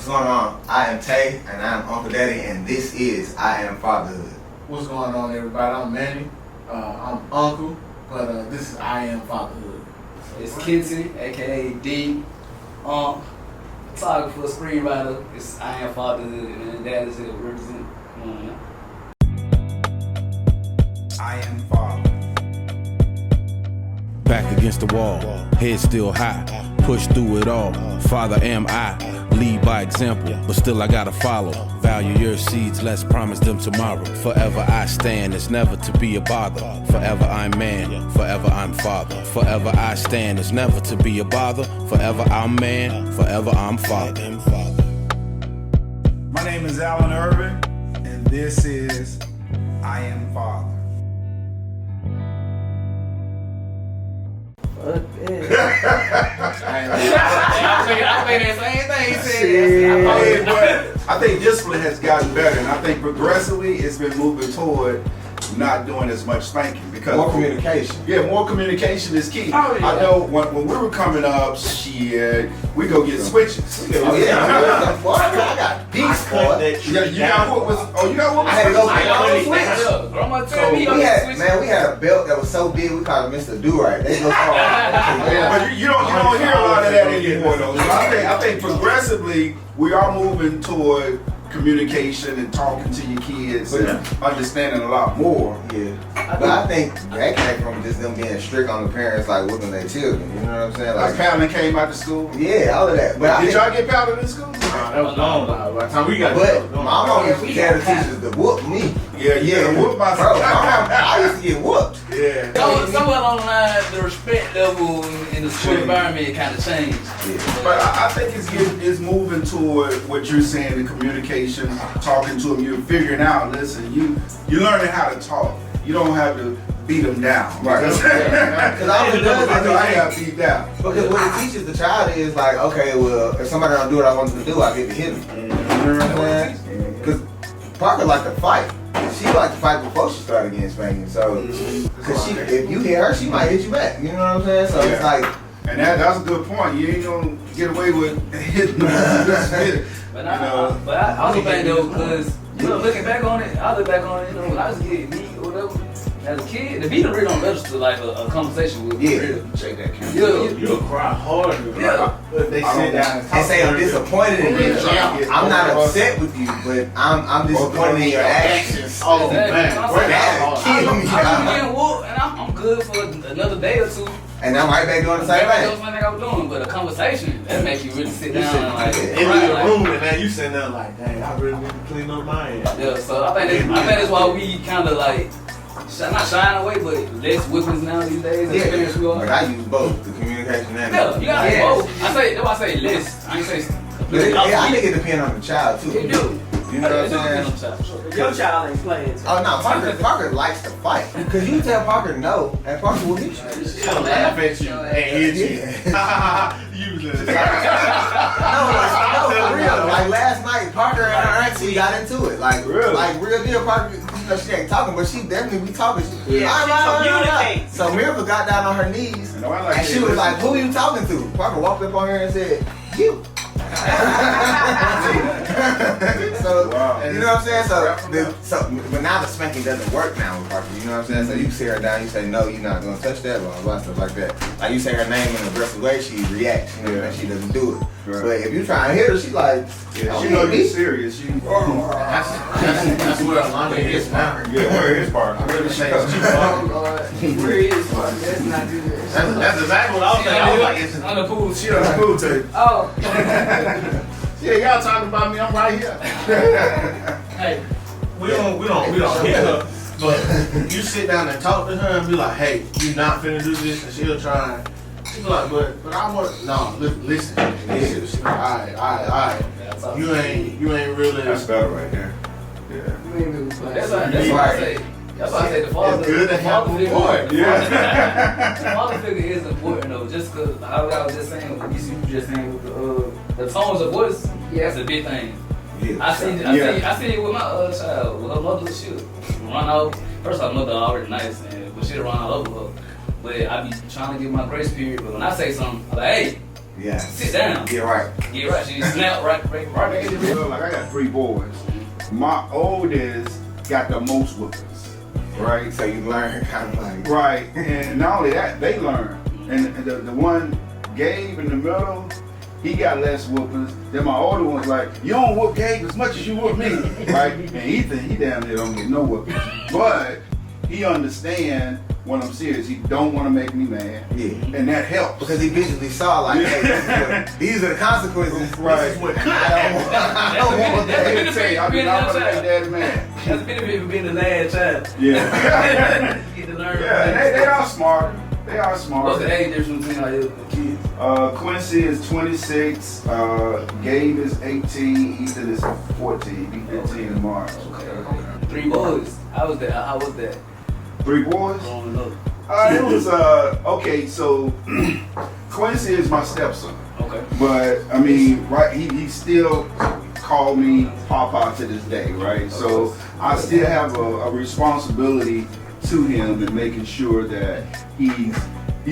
going on? I am Tay, and I am Uncle Daddy, and this is I Am Fatherhood. What's going on, everybody? I'm Manny. I'm Uncle, but this is I Am Fatherhood. It's Kenton, aka D. Photographer, screenwriter. It's I Am Fatherhood, and that is it. Represent. I am father. Back against the wall, head still high, push through it all. Father am I, lead by example, but still I gotta follow. Value your seeds, let's promise them tomorrow. Forever I stand, it's never to be a bother. Forever I'm man, forever I'm father. Forever I stand, it's never to be a bother. Forever I'm man, forever I'm father. My name is Alan Irvin, and this is I Am Father. Fuck that. I'm thinking that same thing he said. I think discipline has gotten better, and I think progressively it's been moving toward not doing as much spanking because More communication. Yeah, more communication is key. Oh, yeah. I know when we were coming up, shit, we go get switches. Oh yeah, boy, I got beats, boy. You got what was? Oh, you got what was? I had to go I get got on a switch. Grandma So tell me we had a belt that was so big we called it Mr. Do-Right. They go But you don't hear a lot of that anymore though. So I think progressively we are moving toward communication and talking to your kids and understanding a lot more. Yeah. But I think that came from just them being strict on the parents, like whipping their children. You know what I'm saying? Like paddling came out to school. Yeah, all of that. But Did y'all get paddled in school? That was long by the time we got But my mom used to tell the teachers to whoop me. Yeah, whoop my Bro, I used to get whooped. Yeah. Somewhere along the line, the respect level in the school environment kind of changed. Yeah. But I think it's moving toward what you're saying, the communication, talking to them. You're figuring out, listen, you're learning how to talk. You don't have to beat them down. Right. Because all it does is I got beat down. because what it teaches the child is like, okay, well, if somebody don't do what I want them to do, I get to hit them. You know what I'm saying? Because Parker liked to fight. She liked to fight before she started getting spanking. So, because if you hit her, she might hit you back. You know what I'm saying? So it's like. And that's a good point. You ain't gonna get away with hitting them. But I also think though, because looking back on it, I look back on it, when I was getting beat or whatever, as a kid, the beating really don't register like a conversation with Yeah. real. Check that camera. You'll cry hard. Yeah. But they sit down And say I'm disappointed in you. I'm not upset with you, but I'm disappointed in your actions. Oh man, That killed me. I'm getting whooped and I'm good for another day or two. And I'm right back doing the same That was thing. one thing I was doing, but a conversation that make you really sit down and like in cry, the like, room, and now you sitting there like, dang, I really need to clean up my end. yeah. So I think that's why we kind of like not shying away, but less whippings now these days. Yeah, Experience we are. but I use both the communication and Yeah, you gotta Yeah. both. That's why I say less. I ain't say. I think it depends on the child too. It do. You know what I'm saying? Your child ain't playing. Oh no, Parker likes to fight. Cause you tell Parker no, and Parker will hit you. She'll laugh at you and hit you. You just No, for real. Like last night, Parker and her auntie got into it. Like real deal. Parker, you know, she ain't talking, but she definitely be talking. She communicates. So Miracle got down on her knees, and she was like, "Who you talking to?" Parker walked up on her and said, "You." So you know what I'm saying? But now the spanking doesn't work now with Parker. You know what I'm saying? So you sit her down, you say no, you're not gonna touch that, blah blah stuff like that. Like you say her name in an aggressive way, she reacts. You know, and she doesn't do it. Right. But if you try and hit her, she like, She know you're serious. That's where a lot of it is now. Yeah, where is Parker? Where is one? That's not good. That's exactly what I was thinking. I was like, it's On the pool. She on the pool table. Oh. yeah, y'all talking about me? I'm right here. Hey, We don't hit her, but you sit down and talk to her and be like, hey, you not finna do this, and she'll try. And she be like, but I want listen. She like, all right. You ain't really. That's better right there. Yeah. You ain't really playing. that's why I say. That's why I say the father. It's good to the have father a figure. boy. Yeah. The father figure is important though, just because I was just saying, what you just saying with the tones of voice. Yeah, that's a big thing. Yeah. I seen it with my child. With her mother, she'll run out. First of all, mother already nice, but she'll run all over her. But I be trying to give my grace period. But when I say something, I'm like, hey, Yeah. Sit down. Get right. Get right. She snap right back in the Well, like I got 3 boys. My oldest got the most whoopings, right? So you learn kind of like. Right, and not only that, they learn. And the one Gabe in the middle, he got less whoopings. Then my older one's like, you don't whoop Gabe as much as you whoop me, right? And Ethan, he down there don't get no whoopings. But he understand when I'm serious. He don't want to make me mad. Yeah. And that helps. Because he visually saw like, hey, these are the consequences. Right. This is what I don't want that. Hey, tell you, I mean, I'm gonna make daddy mad. That's benefit for being the last child. Yeah. Get to learn. Yeah, and they are smart. They are smart. What's the age difference between all your kids? Quincy is 26, Gabe is 18, Ethan is 14, be 15 in March. Okay. 3 boys. How was that? How was that? 3 boys? Growing up. It was, okay, so Quincy is my stepson. Okay. But, I mean, right, he still called me Papa to this day, right? So I still have a responsibility to him and making sure that he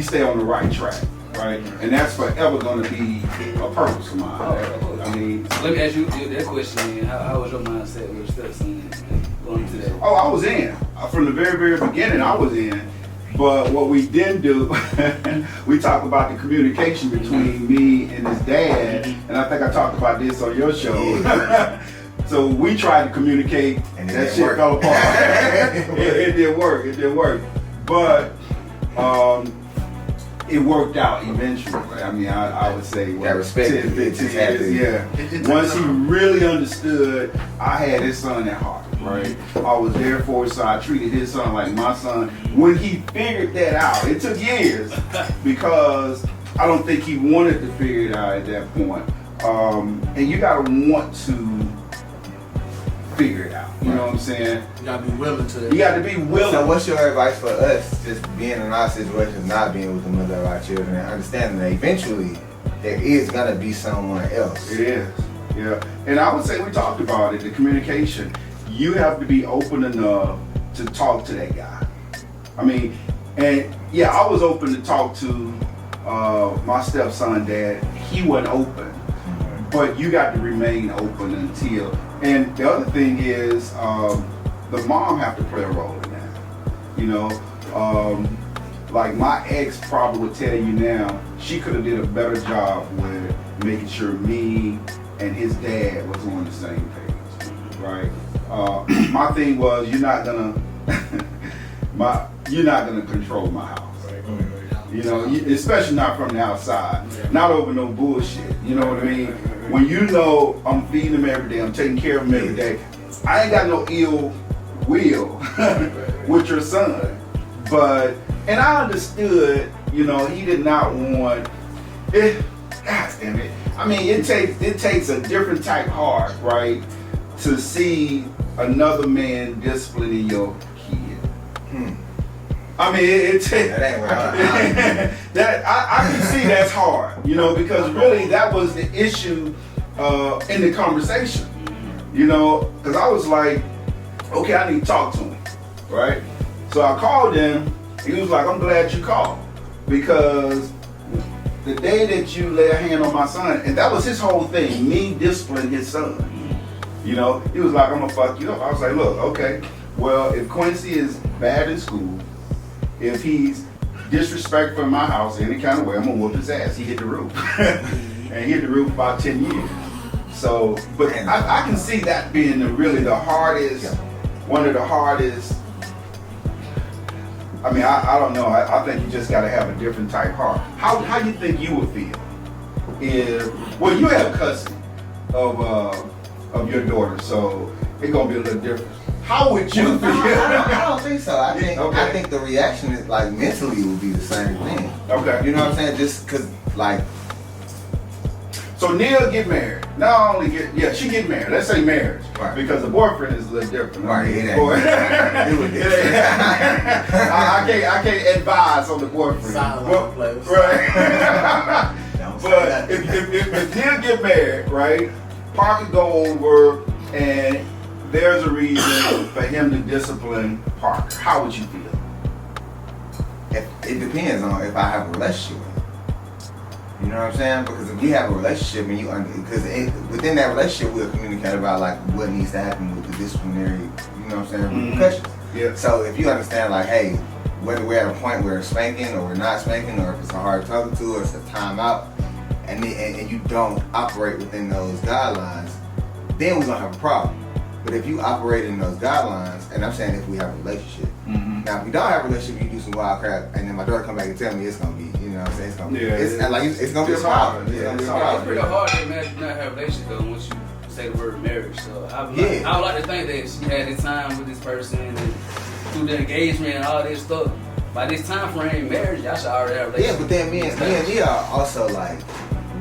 stay on the right track, right? And that's forever going to be a purpose of mine. I mean, Let me ask you that question. How was your mindset with your stepson going into that? oh, I was in. From the very, very beginning, I was in. But what we didn't do, we talked about the communication between me and his dad, and I think I talked about this on your show. So we tried to communicate, and that shit fell apart. It didn't work. It didn't work. But it worked out eventually. I mean, I would say That respect 10, 15 years. Yeah. Once he really understood, I had his son at heart. Right, I was there for his son. I treated his son like my son. When he figured that out, it took years because I don't think he wanted to figure it out at that point. And you gotta want to figure it out. You know what I'm saying? You gotta be willing to. You gotta be willing. So what's your advice for us just being in our situation, not being with the mother of our children, and understanding that eventually there is gonna be someone else? It is, yeah. And I would say we talked about it, the communication. You have to be open enough to talk to that guy. I mean, and yeah, I was open to talk to my stepson dad. He wasn't open, but you got to remain open until. And the other thing is, the mom have to play a role in that. You know, like my ex probably would tell you now, she could have did a better job with making sure me and his dad was on the same page, right? My thing was, you're not gonna control my house. You know, especially not from the outside, not over no bullshit. You know what I mean? When you know I'm feeding him every day, I'm taking care of him every day, I ain't got no ill will with your son. And I understood, you know, he did not want it. God damn it! I mean, it takes a different type heart, right, to see another man disciplining your kid. I mean, it takes that I can see that's hard, you know, because really that was the issue in the conversation, you know, because I was like, okay, I need to talk to him, right? So I called him. He was like, I'm glad you called, because the day that you lay a hand on my son, and that was his whole thing, me disciplining his son. You know, he was like, I'm gonna fuck you up. I was like, look, okay, well, if Quincy is bad in school, if he's disrespectful in my house any kind of way, I'm gonna whoop his ass. He hit the roof. And he hit the roof about 10 years. So, but I can see that being really the hardest, one of the hardest. I mean, I don't know. I think you just gotta have a different type heart. How you think you would feel if, well, you have custody of your daughter, so it's gonna be a little different. How would you feel? I don't think so. I Okay. think the reaction is like mentally would be the same thing. Okay. You know what I'm saying? Just cause like. So Neil get married. Not only she get married. Let's say marriage, Right. Because the boyfriend is a little different. Right, it ain't. Boy. It would be. I can't advise on the boyfriend. Silent place. Right. Don't say But that. if Neil get married, right? Parker go over and there's a reason for him to discipline Parker. How would you feel? It depends on if I have a relationship with him. You know what I'm saying? Because if we have a relationship and within that relationship we'll communicate about like what needs to happen with the disciplinary, you know what I'm saying, repercussions. Yeah. So if you understand like, hey, whether we're at a point where we're spanking or we're not spanking, or if it's a hard talking to, or it's a timeout, and you don't operate within those guidelines, then we're gonna have a problem. But if you operate in those guidelines, and I'm saying if we have a relationship. Now if we don't have a relationship, you do some wild crap, and then my daughter come back and tell me it's gonna be, you know what I'm saying, it's gonna be, it's gonna be a problem. It's gonna be a problem. It's pretty hard to imagine not have a relationship though once you say the word marriage. So I would like to think that she had this time with this person and through the engagement and all this stuff. By this time frame, marriage, y'all should already have a relationship. Yeah, but then me and me are also like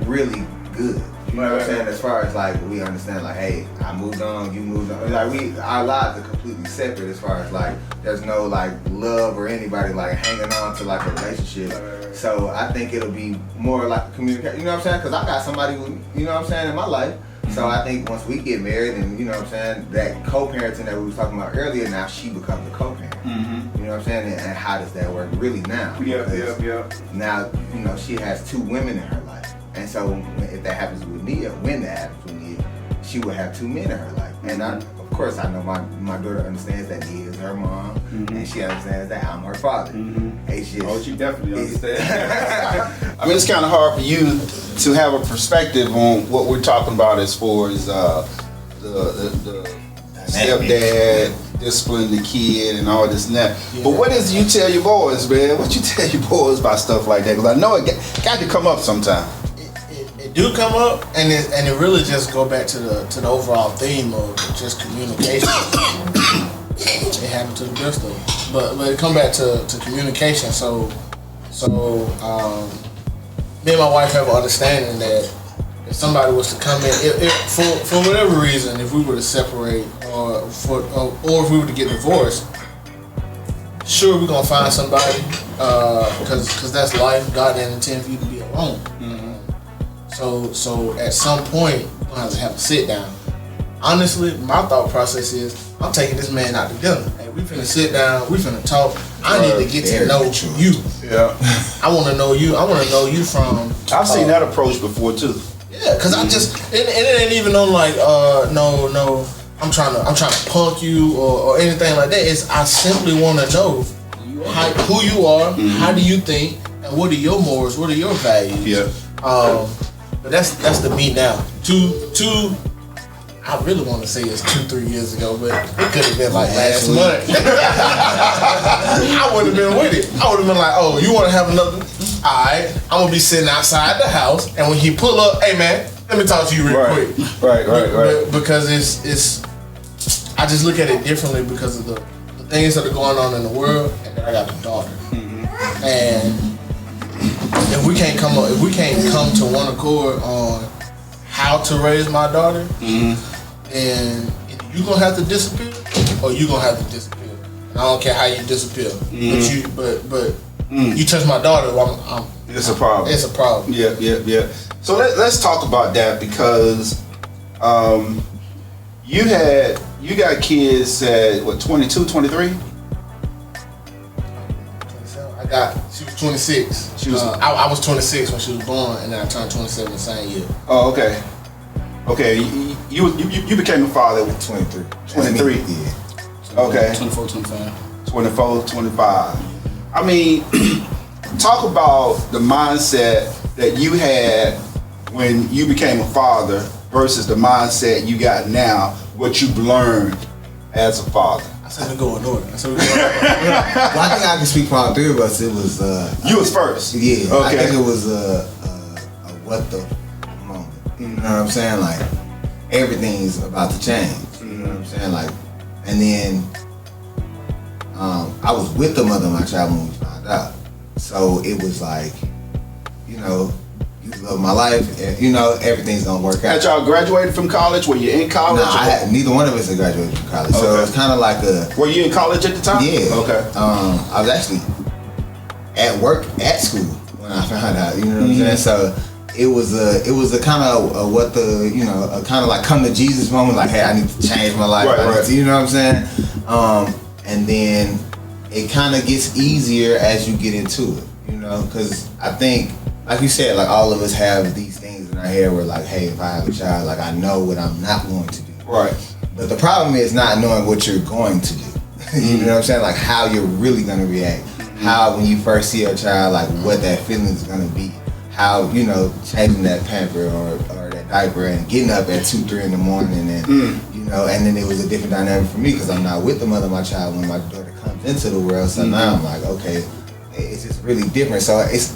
really good. You know what I'm saying? As far as like we understand, like, hey, I moved on, you moved on. Like our lives are completely separate as far as like there's no like love or anybody like hanging on to like a relationship. So I think it'll be more like a communication. You know what I'm saying? Because I got somebody who, you know what I'm saying, in my life. So I think once we get married and, you know what I'm saying, that co-parenting that we was talking about earlier, now she becomes a co-parent. You know what I'm saying? And how does that work really now? Yeah. Now, you know, she has 2 women in her life. And so if that happens with Nia, when that happens with Nia, she will have 2 men in her life. And of course I know my daughter understands that Nia is her mom, and she understands that I'm her father. It's just, she definitely understands. I mean, it's kind of hard for you to have a perspective on what we're talking about as far as the stepdad disciplining the kid and all this and that. Yeah. But what is you tell your boys, man? What you tell your boys about stuff like that? Because I know it got to come up sometime. It do come up, and it really just go back to the overall theme of just communication. It happened to the best of them, but it come back to communication. So me and my wife have an understanding that if somebody was to come in, if for whatever reason, if we were to separate or if we were to get divorced, sure we're gonna find somebody because that's life. God didn't intend for you to be alone. So at some point we're gonna have to sit down. Honestly, my thought process is I'm taking this man out to dinner. Hey, we finna sit down, we finna talk. I need to get to know you. Yeah. I wanna know you. I wanna know you from I've seen that approach before too. Yeah, cause I just it ain't even on like no I'm trying to punk you or anything like that. It's I simply wanna know who you are, how do you think, and what are your morals, what are your values. Yeah. But that's the me now. Two I really want to say it's 2-3 years ago, but it could have been like last month. I would have been with it. I would have been like, oh, you want to have another? Alright, I'm going to be sitting outside the house, and when he pull up, hey man, let me talk to you real quick. Right. Because it's, I just look at it differently because of the things that are going on in the world, and then I got a daughter. And if we can't come to one accord on how to raise my daughter, and you gonna have to disappear, or you gonna have to disappear. And I don't care how you disappear, but you touch my daughter, it's a problem. It's a problem. Yeah. So let's talk about that because you got kids at what 22, 23? She was 26. I was 26 when she was born, and then I turned 27 the same year. Oh, okay. Okay, you became a father at 23. 23? Yeah. Okay. 24, 25. 24, 25. I mean, talk about the mindset that you had when you became a father versus the mindset you got now, what you've learned as a father. I said we go in order. Well, I think I can speak for all 3 of us. It was you was first. Yeah. Okay. I think it was a what the moment. You know what I'm saying? Like everything's about to change. You know what I'm saying? Like, and then I was with the mother of my child when we found out. So it was like, you know, you love my life, and you know everything's gonna work out. Had y'all graduated from college? Were you in college? No, neither one of us had graduated from college. So it was kind of like a. Were you in college at the time? Yeah. Okay. I was actually at work at school when I found out. You know what I'm saying? So it was a kind of what the a kind of like come to Jesus moment. Like, hey, I need to change my life. Right. You know what I'm saying? And then it kind of gets easier as you get into it. You know, because I think like you said, like all of us have these things in our head where like, hey, if I have a child, like I know what I'm not going to do. Right. But the problem is not knowing what you're going to do. You know what I'm saying? Like how you're really gonna react. How when you first see a child, like what that feeling is gonna be. How, you know, changing that pamper or that diaper and getting up at 2-3 in the morning and you know, and then it was a different dynamic for me because I'm not with the mother of my child when my daughter comes into the world. So now I'm like, okay, it's just really different. So it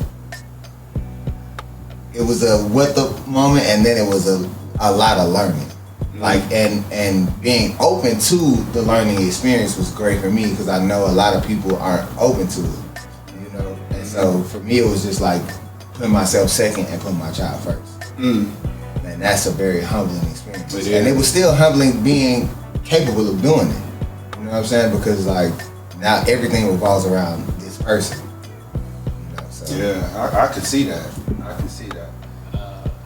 was a what the moment, and then it was a lot of learning. Like and being open to the learning experience was great for me because I know a lot of people aren't open to it, you know. And so for me, it was just like putting myself second and putting my child first. And that's a very humbling experience. And it was still humbling being capable of doing it. You know what I'm saying? Because like now everything revolves around this person. You know, so. Yeah, I could see that. I can see that.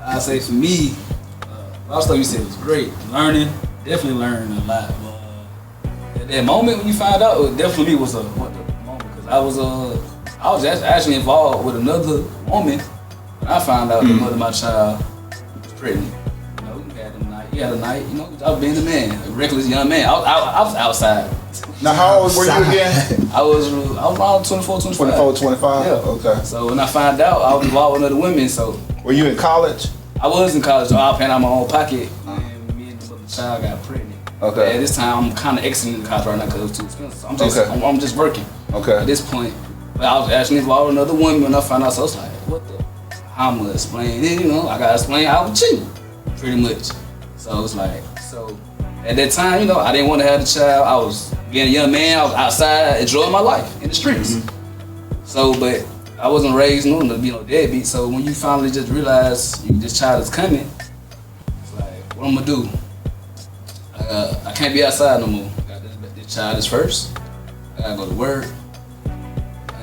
I'd say for me, a lot of stuff you said was great. Definitely learning a lot. But at that moment when you find out, it definitely was a wonderful moment because I was actually involved with another woman when I found out the mother of my child was pregnant. You know, he had a night. You know, I was being a man, a reckless young man. I was outside. Now, how old were you again? I was around 24, 25. 24, 25? Yeah. Okay. So when I found out, I was involved with other women. So were you in college? I was in college. So I was paying out my own pocket, and me and the child got pregnant. Okay. At this time, I'm kind of exiting the college right now because it was too expensive. So I'm just working. Okay. At this point, but I was actually involved with another woman when I found out. So I was like, what the? How am I gonna explain it? You know, I gotta explain I was cheating, pretty much. So it's like, so at that time, you know, I didn't want to have the child. I was being a young man. I was outside enjoying my life in the streets. So, but I wasn't raised to be no deadbeat. So when you finally just realize this child is coming, it's like, what I'm gonna do? I can't be outside no more. This child is first. I gotta go to work.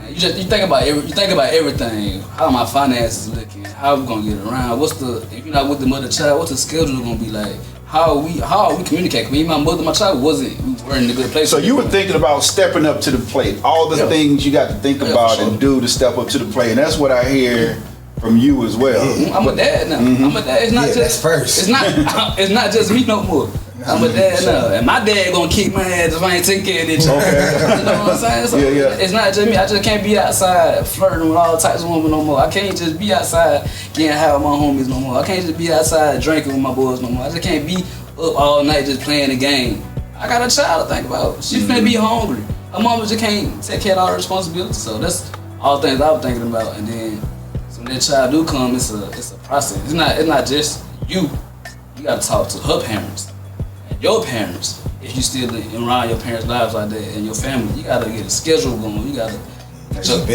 You think about everything. How are my finances looking? How are we gonna get around? If you're not with the mother child, what's the schedule gonna be like? How are we communicating? Me and my mother, my child we were in a good place. So you were thinking about stepping up to the plate. All the things you got to think about and do to step up to the plate, and that's what I hear from you as well. I'm a dad now. I'm a dad. It's not just that's first. It's not just me no more. I'm a dad now, and my dad gonna kick my ass if I ain't taking care of this child. You know what I'm saying? So it's not just me. I just can't be outside flirting with all types of women no more. I can't just be outside getting high with my homies no more. I can't just be outside drinking with my boys no more. I just can't be up all night just playing the game. I got a child to think about. She's finna be hungry. Her mama just can't take care of all her responsibilities. So that's all things I was thinking about. And then so when that child do come, it's a process. It's not just you. You gotta talk to her parents. Your parents, if you still around your parents' lives like that, and your family, you gotta get a schedule going. You gotta talk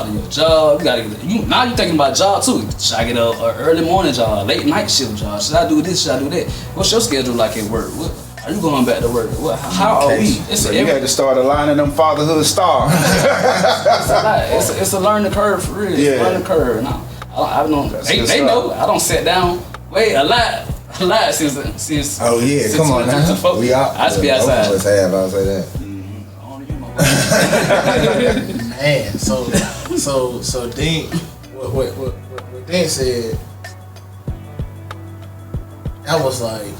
to your job. Now you're thinking about job too. Should I get an early morning job, late night shift job? Should I do this? Should I do that? What's your schedule like at work? Are you going back to work? How are we? So you had to start aligning them fatherhood stars. It's a learning curve for real. It's a learning curve. Now I don't. They know. I don't sit down. Wait a lot since. Oh yeah, since come on now. We out. I just be outside. I'll say that. Man, so Dean, what Dean said, that was like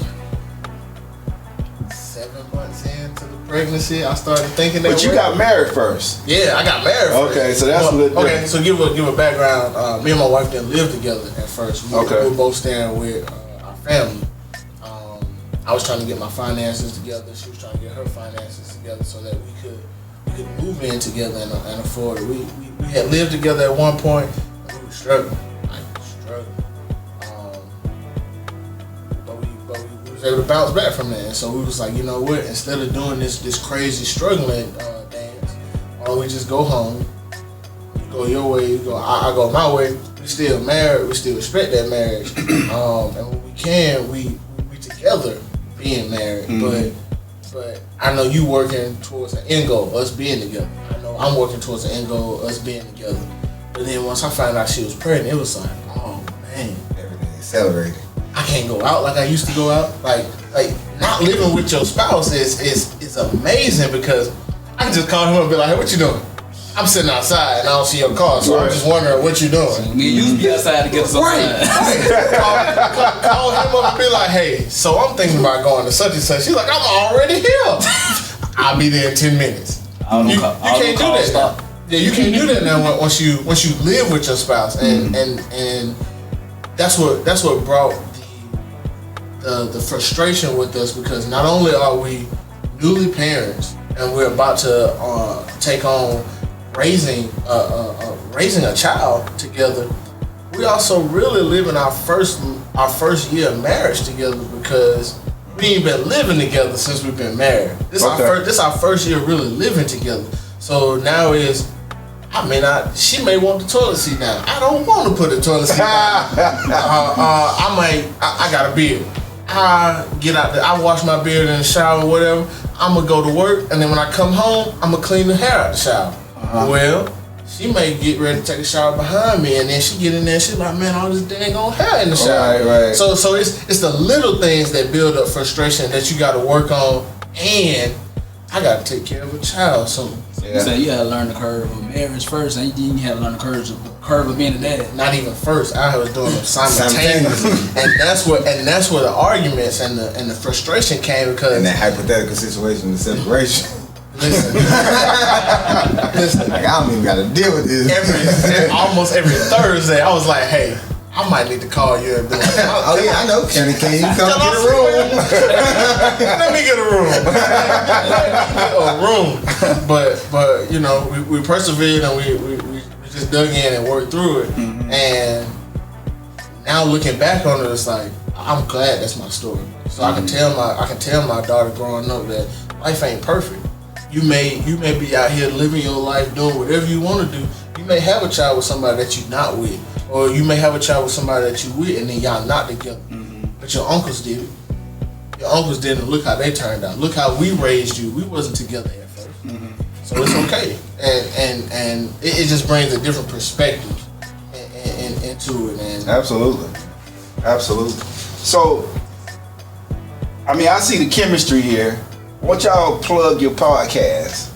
7 months into the pregnancy. I started thinking that. But you got married first. Yeah, I got married first. Okay, so that's good. Okay, so give a background. Me and my wife didn't live together at first. We were both staying with our family. I was trying to get my finances together. She was trying to get her finances together so that we could move in together and afford it. We had lived together at one point, and we were struggling. But we was able to bounce back from that. And so we was like, you know what? Instead of doing this crazy struggling dance, why don't we just go home? You go your way, I go my way. We still married. We still respect that marriage. And when we can, we together being married. But I know you working towards an end goal, us being together. I know I'm working towards an end goal, us being together. But then once I found out she was pregnant, it was like, oh man, everything accelerated. I can't go out like I used to go out. Like not living with your spouse is amazing because I can just call him up and be like, hey, what you doing? I'm sitting outside and I don't see your car, so I'm just wondering what you're doing. Me and you be outside together sometimes. Call him up and be like, hey, so I'm thinking about going to such and such. She's like, I'm already here. I'll be there in 10 minutes. You can't do that now. Yeah, you can't do that now once you live with your spouse, and that's what brought the frustration with us, because not only are we newly parents and we're about to take on raising a child together, we also really living our first year of marriage together, because we ain't been living together since we've been married. This our first year really living together. So now she may want the toilet seat now. I don't want to put the toilet seat down. I got a beard. I get out there, I wash my beard in the shower or whatever. I'm gonna go to work, and then when I come home, I'm gonna clean the hair out the shower. Well, she may get ready to take a shower behind me, and then she get in there and she's like, man, all this dang old hair in the shower. Right. So it's the little things that build up frustration that you got to work on, and I got to take care of a child. So you say you had to learn the curve of marriage first, and you had to learn the curve of being a dad. Not even first, I was doing them simultaneously, and that's where the arguments and the frustration came, because in that hypothetical situation, the separation. Listen, like, I don't even got to deal with this. Almost every Thursday, I was like, hey, I might need to call you and be like, oh yeah, I know. Can you come get a room? Let me get a room. But you know, we persevered, and we just dug in and worked through it. And now looking back on it, it's like, I'm glad that's my story. So I can tell my daughter growing up that life ain't perfect. You may be out here living your life, doing whatever you want to do. You may have a child with somebody that you're not with, or you may have a child with somebody that you with, and then y'all not together. But your uncles did it. Your uncles didn't. Look how they turned out. Look how we raised you. We wasn't together at first, so it's okay. And it just brings a different perspective into it. And Absolutely. So, I mean, I see the chemistry here. Why don't y'all plug your podcast?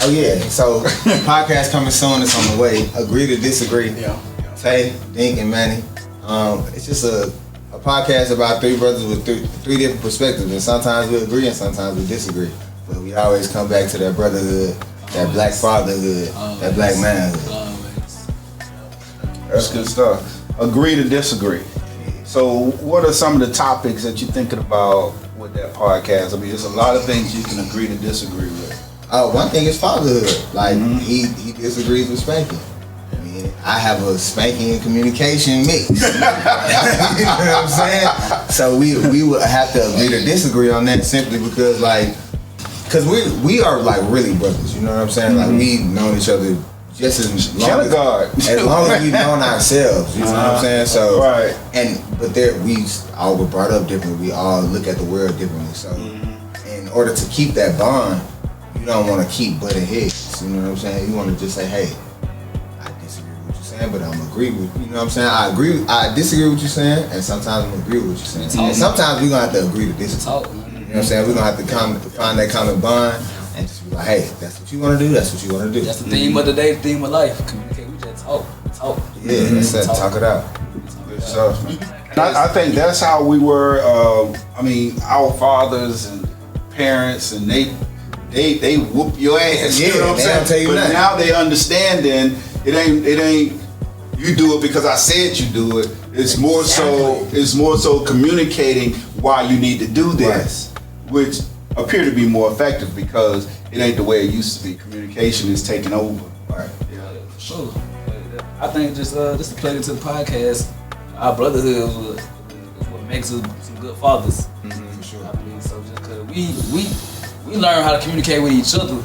Oh yeah, so podcast coming soon. It's on the way. Agree to Disagree. Yeah. Tay, Dink, and Manny. It's just a podcast about three brothers with three different perspectives, and sometimes we agree and sometimes we disagree. But we always come back to that brotherhood, that black fatherhood, that black manhood. That's good stuff. Agree to disagree. So, what are some of the topics that you're thinking about with that podcast? I mean, there's a lot of things you can agree to disagree with. One thing is fatherhood. Like he disagrees with spanking. I mean, I have a spanking and communication mix. You know what I'm saying? So we would have to agree to disagree on that, simply because we are like really brothers. You know what I'm saying? Like we've known each other just as long as we've known ourselves. You know what I'm saying? So right. But we all were brought up differently. We all look at the world differently. So in order to keep that bond, you don't want to keep butting heads. You know what I'm saying? You want to just say, hey, I disagree with what you're saying, but I'm agree with you. You know what I'm saying? I disagree with what you're saying, and sometimes I'm agree with what you're saying. And sometimes we're gonna have to agree to disagree. You know what I'm saying? We're gonna have to find that common bond and just be like, hey, that's what you want to do. That's what you want to do. That's the theme of the day, the theme of life. Communicate. We just talk. Yeah, that's it. Talk it out. Good stuff. I think that's how we were. I mean, our fathers and parents, and they whoop your ass. Yeah, you know what I'm saying? tell you but that. now they understanding it ain't you do it because I said you do it. It's more so communicating why you need to do this, which appear to be more effective because it ain't the way it used to be. Communication is taking over. Right. Yeah, for sure. I think just to play into the podcast, our brotherhood is what makes us some good fathers. For sure. I believe so. Just because we learn how to communicate with each other,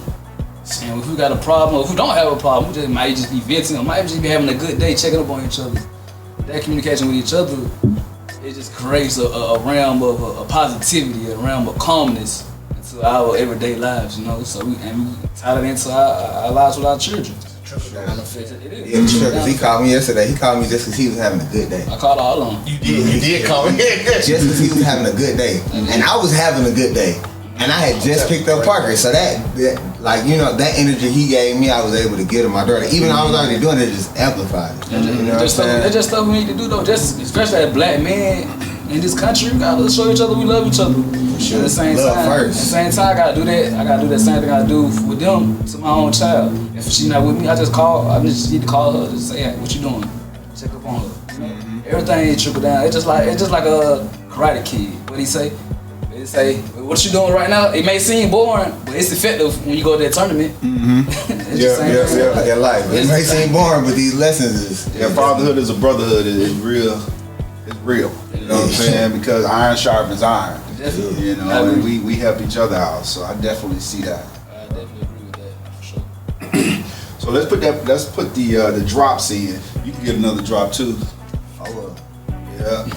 and if we got a problem or if we don't have a problem, we might just be venting or might just be having a good day, checking up on each other. That communication with each other, it just creates a realm of a positivity, a realm of calmness into our everyday lives, you know. So we tie that into our lives with our children. Yeah, because he called me yesterday. He called me just because he was having a good day. I called all on him. You did call me. Just because he was having a good day. And I was having a good day. And I had just picked up Parker. So that like, you know, that energy he gave me, I was able to get to my daughter. Even though I was already doing it, it just amplified it. You know That's just stuff we need to do though. Just especially as black men in this country, we gotta show each other we love each other. Sure. At the same Love time, first. at the same time, I gotta do that. I gotta do that same thing I do with them to my own child. If she's not with me, I just need to call her. Just say, hey, what you doing? Check up on her. You know? Everything trickle down. It's just like a Karate Kid. What he say? They say, what you doing right now? It may seem boring, but it's effective when you go to that tournament. Yeah, like that life. It may seem boring, but these lessons is. Yeah, fatherhood is a brotherhood. It's real. It's real. You know what I'm saying? Because iron sharpens iron. Definitely. You know, and we help each other out. So I definitely see that. I definitely agree with that for sure. So let's put the drops in. You can get another drop too. Oh, well. Yeah.